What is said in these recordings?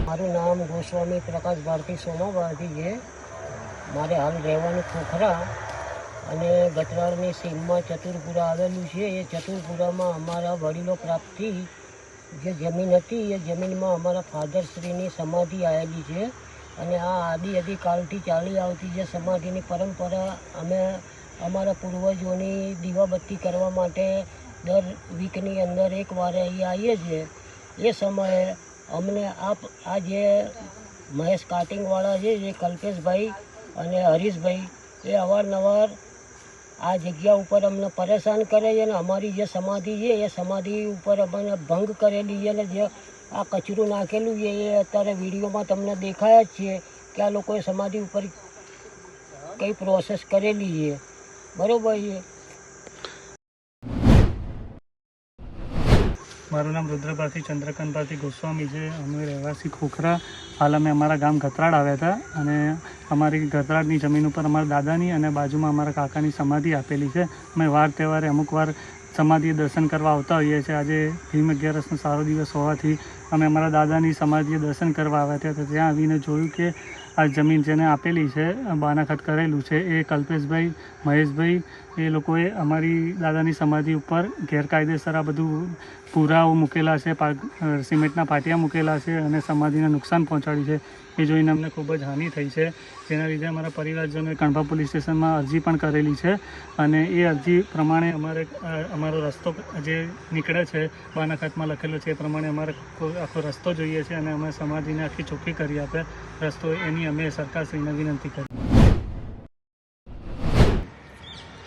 મારું નામ ગોસ્વામી પ્રકાશ ભારતી સોમા ભારતી છે। મારે હાલ રહેવાનું ખોખરા અને ગતરાળની સીમમાં ચતુરપુરા આવેલું છે। એ ચતુરપુરામાં અમારા વડીલો પ્રાપ્તિ જે જમીન હતી એ જમીનમાં અમારા ફાધરશ્રીની સમાધિ આવેલી છે અને આ આદિકાળથી ચાલી આવતી જે સમાધિની પરંપરા અમે અમારા પૂર્વજોની દીવાબત્તી કરવા માટે દર વીકની અંદર એકવાર અહીં આવીએ છીએ। એ સમયે અમને આ જે મહેશ કાટિંગવાળા છે જે કલ્પેશભાઈ અને હરીશભાઈ એ અવારનવાર આ જગ્યા ઉપર અમને પરેશાન કરે છે અને અમારી જે સમાધિ છે એ સમાધિ ઉપર અમને ભંગ કરેલી છે અને જે આ કચરું નાખેલું છે એ અત્યારે વિડીયોમાં તમને દેખાયા જ છે કે આ લોકોએ સમાધિ ઉપર કઈ પ્રોસેસ કરેલી છે, બરાબર છે। મારું નામ રુદ્રભારતી ચંદ્રકાંતભારતી ગોસ્વામી છે। અમે રહેવાસી ખોખરા। હાલ અમે અમારા ગામ ગતરાળ આવ્યા હતા અને અમારી ગતરાળની જમીન ઉપર અમારા દાદાની અને બાજુમાં અમારા કાકાની સમાધિ આપેલી છે। અમે વાર તહેવારે અમુક વાર સમાધિએ દર્શન કરવા આવતા હોઈએ છીએ। આજે ભીમ 11નો સારો દિવસ હોવાથી અમે અમારા દાદાની સમાધિએ દર્શન કરવા આવ્યા હતા। તો ત્યાં આવીને જોયું કે આ જમીન જેને આપેલી છે, બાનાખત કરેલું છે, એ કલ્પેશભાઈ, મહેશભાઈ એ લોકોએ અમારી દાદાની સમાધિ ઉપર ગેરકાયદેસર આ બધું પુરાવો મૂકેલા છે, સિમેન્ટના પાટિયા મૂકેલા છે અને સમાધિને નુકસાન પહોંચાડ્યું છે। એ જોઈને અમને ખૂબ જ હાનિ થઈ છે, જેના લીધે અમારા પરિવારજનોએ કણભા પોલીસ સ્ટેશનમાં અરજી પણ કરેલી છે અને એ અરજી પ્રમાણે અમારો રસ્તો જે નીકળે છે બાનાખાતમાં લખેલો છે એ પ્રમાણે અમારે આખો રસ્તો જોઈએ છે અને અમે સમાધિને આખી ચોખ્ખી કરી આપે રસ્તો, એની અમે સરકારશ્રીને વિનંતી કરી।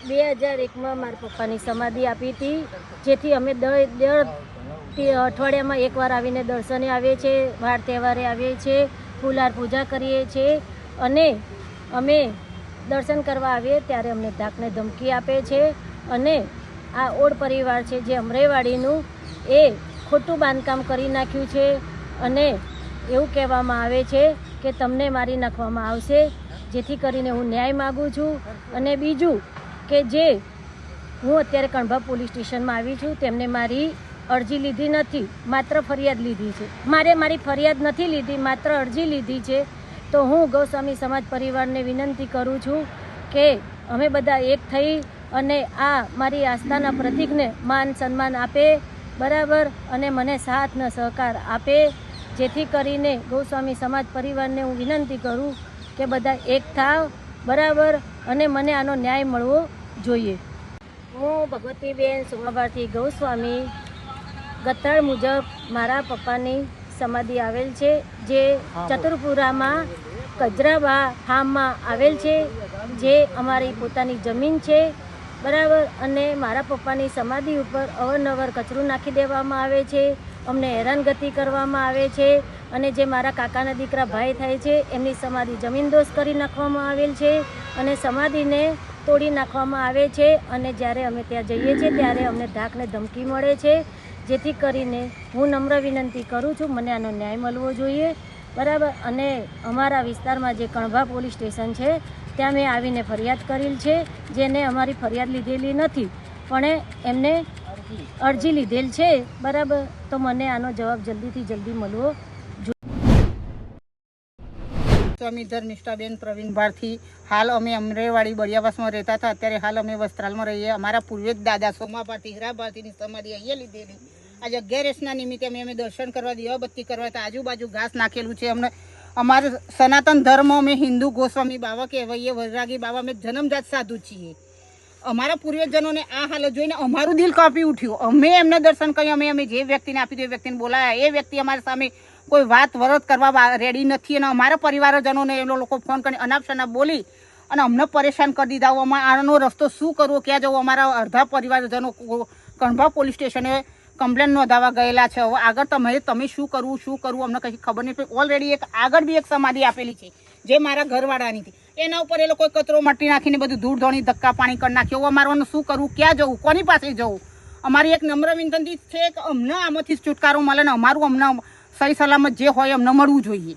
2001માં મારા પપ્પાની સમાધિ આપી હતી, જેથી અમે દર અઠવાડિયામાં એકવાર આવીને દર્શને આવીએ છીએ, વાર તહેવારે આવીએ છીએ, ફૂલહાર પૂજા કરીએ છીએ અને અમે દર્શન કરવા આવીએ ત્યારે અમને ધાકને ધમકી આપે છે અને આ ઓડ પરિવાર છે જે અમરેવાડીનું એ ખોટું બાંધકામ કરી નાખ્યું છે અને એવું કહેવામાં આવે છે કે તમને મારી નાખવામાં આવશે, જેથી કરીને હું ન્યાય માગું છું। અને બીજું કે જે હું અત્યારે કણભા પોલીસ સ્ટેશનમાં આવી છું, તેમને મારી અરજી લીધી નથી, માત્ર ફરિયાદ લીધી છે। મારી ફરિયાદ નથી લીધી, માત્ર અરજી લીધી છે। તો હું ગૌસ્વામી સમાજ પરિવારને વિનંતી કરું છું કે અમે બધા એક થઈ અને આ મારી આસ્થાના પ્રતીકને માન સન્માન આપે, બરાબર, અને મને સાથ અને સહકાર આપે, જેથી કરીને ગૌસ્વામી સમાજ પરિવારને હું વિનંતી કરું કે બધા એક થાવ, બરાબર, અને મને આનો ન્યાય મળવો જોઈએ। હું ભગવતીબેન સોમાભારતી ગૌસ્વામી, ગતરાળ મુજબ મારા પપ્પાની સમાધિ આવેલ છે જે ચતુરપુરામાં કજરાબા ફાર્મમાં આવેલ છે, જે અમારી પોતાની જમીન છે, બરાબર। અને મારા પપ્પાની સમાધિ ઉપર અવારનવાર કચરું નાખી દેવામાં આવે છે, અમને હેરાનગતિ કરવામાં આવે છે અને જે મારા કાકાના દીકરા ભાઈ થાય છે એમની સમાધિ જમીનદોસ્ત કરી નાખવામાં આવેલ છે અને સમાધિને તોડી નાખવામાં આવે છે અને જ્યારે અમે ત્યાં જઈએ છીએ ત્યારે અમને ધાકને ધમકી મળે છે, જેથી કરીને હું નમ્ર વિનંતી કરું છું મને આનો ન્યાય મળવો જોઈએ, બરાબર। અને અમારા વિસ્તારમાં જે કણભા પોલીસ સ્ટેશન છે ત્યાં મેં આવીને ફરિયાદ કરેલ છે, જેને અમારી ફરિયાદ લીધેલી નથી પણ એમને અરજી લીધેલ છે, બરાબર। તો મને આનો જવાબ જલ્દીથી જલ્દી મળવો સ્વામી ધર્મિષ્ઠાબેન પ્રવીણ ભારતી। હાલ અમે અમરેવાડી બળિયાવાસમાં રહેતા હતા, અત્યારે હાલ અમે વસ્ત્રાલમાં રહીએ। અમારા પૂર્વેજ દાદા સોમા ભારતી હીરા ભારતીની સમાધિ અહીંયા લીધેલી। આજે 11 નિમિત્તે અમે દર્શન કરવા, દીવાબત્તી કરવા, તો આજુબાજુ ઘાસ નાખેલું છે। અમને અમારે સનાતન ધર્મ અમે હિન્દુ ગોસ્વામી બાવા કહેવાઈએ, વૈરાગી બાવા, અમે જન્મજાત સાધુ છીએ। અમારા પૂર્વજનોને આ હાલત જોઈને અમારું દિલ કાપી ઉઠ્યું। અમે એમને દર્શન કર્યું, અમે જે વ્યક્તિને આપી એ વ્યક્તિને બોલાયા, એ વ્યક્તિ અમારી સામે કોઈ વાત વરત કરવા રેડી નથી અને અમારા પરિવારજનોને એ લોકો ફોન કરીને અનાપ શનાપ બોલી અને અમને પરેશાન કરી દીધા। આનો રસ્તો શું કરવો, ક્યાં જવું? અમારા અડધા પરિવારજનો કણભા પોલીસ સ્ટેશને કમ્પ્લેન નોંધાવા ગયેલા છે। હવે આગળ તમે શું કરવું અમને કંઈ ખબર નહીં પડી। ઓલરેડી આગળ બી એક સમાધિ આપેલી છે જે મારા ઘરવાળાની હતી, એના ઉપર એ લોકોએ કચરો મટી નાખીને બધું ધૂળ ધોણી ધક્કા પાણી કરી નાખ્યું। હવે અમારું શું કરવું, ક્યાં જવું, કોની પાસે જવું? અમારી એક નમ્ર વિનંતી છે કે અમને આમાંથી છુટકારો મળે ને અમારું અમને સહી સલામત જે હોય અમને મળવું જોઈએ।